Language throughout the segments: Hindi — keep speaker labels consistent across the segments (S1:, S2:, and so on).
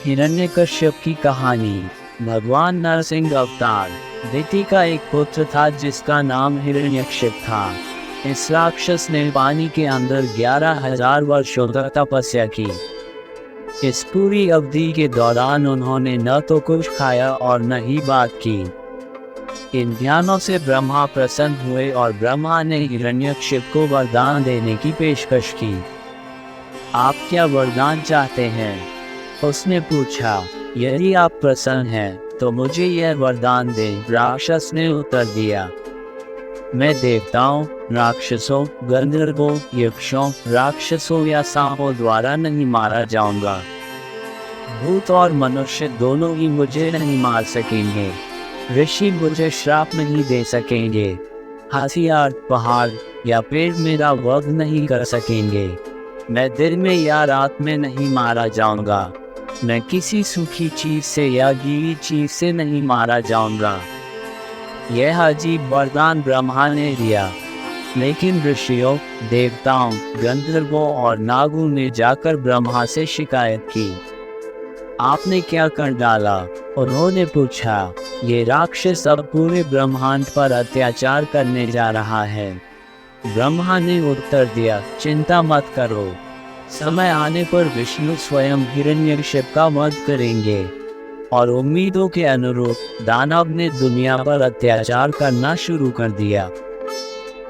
S1: हिरण्यकश्यप की कहानी। भगवान नरसिंह अवतार। दिति का एक पुत्र था जिसका नाम हिरण्यकश्यप था। इस राक्षस ने पानी के अंदर 11,000 वर्षों तक तपस्या की। इस पूरी अवधि के दौरान उन्होंने न तो कुछ खाया और न ही बात की। इन ध्यानों से ब्रह्मा प्रसन्न हुए और ब्रह्मा ने हिरण्यकश्यप को वरदान देने की पेशकश की। आप क्या वरदान चाहते हैं? उसने पूछा। यदि आप प्रसन्न हैं तो मुझे यह वरदान दें, राक्षस ने उत्तर दिया। मैं देवताओं, राक्षसों, गंधर्वों, यक्षों, राक्षसों या सांपों द्वारा नहीं मारा जाऊंगा। भूत और मनुष्य दोनों ही मुझे नहीं मार सकेंगे। ऋषि मुझे श्राप नहीं दे सकेंगे। हथियार, पहाड़ या पेड़ मेरा वध नहीं कर सकेंगे। मैं दिन में या रात में नहीं मारा जाऊंगा। मैं किसी सूखी चीज से या गीली चीज से नहीं मारा जाऊंगा। यह अजीब वरदान ब्रह्मा ने दिया, लेकिन ऋषियों, देवताओं, गंधर्वों और नागों ने जाकर ब्रह्मा से शिकायत की। आपने क्या कर डाला? उन्होंने पूछा। ये राक्षस अब पूरे ब्रह्मांड पर अत्याचार करने जा रहा है। ब्रह्मा ने उत्तर दिया, चिंता मत करो। समय आने पर विष्णु स्वयं हिरण्यकश्यप का वध करेंगे। और उम्मीदों के अनुरूप दानव ने दुनिया पर अत्याचार करना शुरू कर दिया।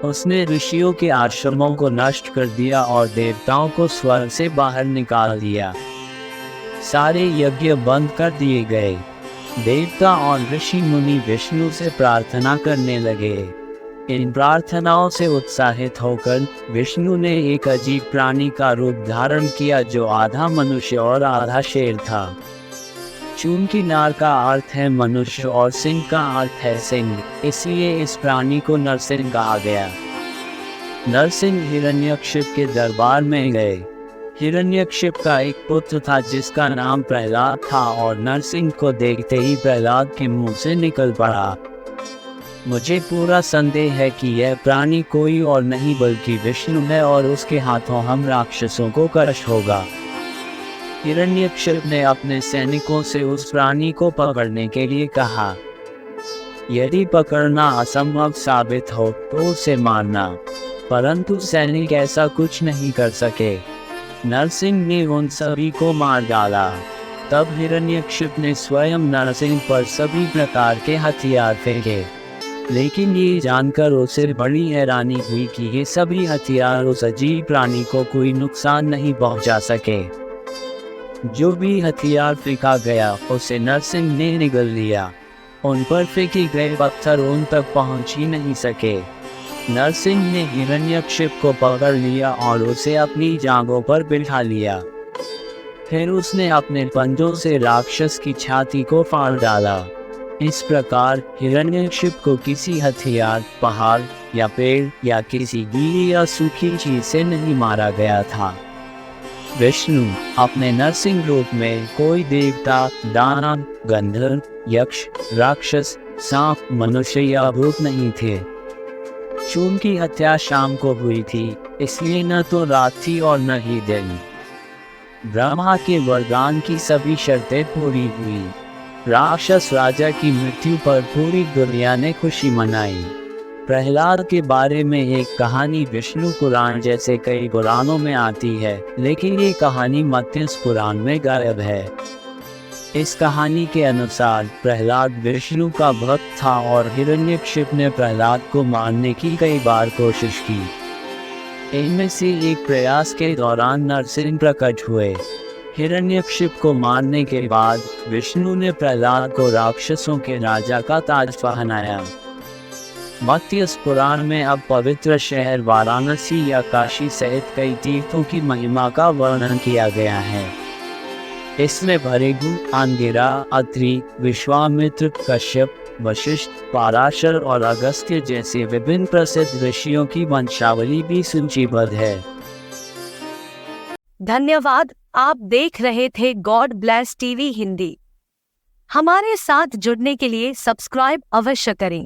S1: उसने ऋषियों के आश्रमों को नष्ट कर दिया और देवताओं को स्वर्ग से बाहर निकाल दिया। सारे यज्ञ बंद कर दिए गए। देवता और ऋषि मुनि विष्णु से प्रार्थना करने लगे। इन प्रार्थनाओं से उत्साहित होकर विष्णु ने एक अजीब प्राणी का रूप धारण किया जो आधा मनुष्य और आधा शेर था। चून की नार का अर्थ है मनुष्य और सिंह का अर्थ है सिंह, इसलिए इस प्राणी को नरसिंह कहा गया। नरसिंह हिरण्यकश्यप के दरबार में गए। हिरण्यकश्यप का एक पुत्र था जिसका नाम प्रहलाद था और नरसिंह को देखते ही प्रहलाद के मुंह से निकल पड़ा। मुझे पूरा संदेह है कि यह प्राणी कोई और नहीं बल्कि विष्णु है और उसके हाथों हम राक्षसों को कष्ट होगा। हिरण्यकश्यप ने अपने सैनिकों से उस प्राणी को पकड़ने के लिए कहा। यदि पकड़ना असंभव साबित हो तो उसे मारना, परंतु सैनिक ऐसा कुछ नहीं कर सके। नरसिंह ने उन सभी को मार डाला। तब हिरण्यकश्यप ने स्वयं नरसिंह पर सभी प्रकार के हथियार फेंके, लेकिन ये जानकर उसे बड़ी हैरानी हुई कि ये सभी हथियार उस अजीब प्राणी को कोई नुकसान नहीं पहुंचा सके। जो भी हथियार फेंका गया उसे नरसिंह ने निगल लिया। उन पर फेंके गए पत्थर उन तक पहुंच ही नहीं सके। नरसिंह ने हिरण्यकश्यप को पकड़ लिया और उसे अपनी जांघों पर बिठा लिया। फिर उसने अपने पंजों से राक्षस की छाती को फाड़ डाला। इस प्रकार हिरण्यकश्यप को किसी हथियार, पहाड़ या पेड़ या किसी गीली या सूखी चीज से नहीं मारा गया था। विष्णु अपने नरसिंह रूप में कोई देवता, दानव, गंधर्व, यक्ष, राक्षस, सांप, मनुष्य या भूत नहीं थे। चून की हत्या शाम को हुई थी, इसलिए न तो रात थी और न ही दिन। ब्रह्मा के वरदान की सभी शर्तें पूरी हुई। राक्षस राजा की मृत्यु पर पूरी दुनिया ने खुशी मनाई। प्रहलाद के बारे में एक कहानी विष्णु पुराण जैसे कई पुराणों में आती है, लेकिन ये कहानी मत्स्य पुराण में गायब है। इस कहानी के अनुसार प्रहलाद विष्णु का भक्त था और हिरण्यकश्यप ने प्रहलाद को मारने की कई बार कोशिश की। इनमें से एक प्रयास के दौरान नरसिंह प्रकट हुए। हिरण्यकश्यप को मारने के बाद विष्णु ने प्रहलाद को राक्षसों के राजा का ताज पहनाया। मत्स्य पुराण में अब पवित्र शहर वाराणसी या काशी सहित कई तीर्थों की महिमा का वर्णन किया गया है। इसमें भृगु, अंगिरा, अत्रि, विश्वामित्र, कश्यप, वशिष्ठ, पराशर और अगस्त्य जैसे विभिन्न प्रसिद्ध ऋषियों की वंशावली भी सूचीबद्ध है।
S2: धन्यवाद। आप देख रहे थे गॉड ब्लेस टीवी हिंदी। हमारे साथ जुड़ने के लिए सब्सक्राइब अवश्य करें।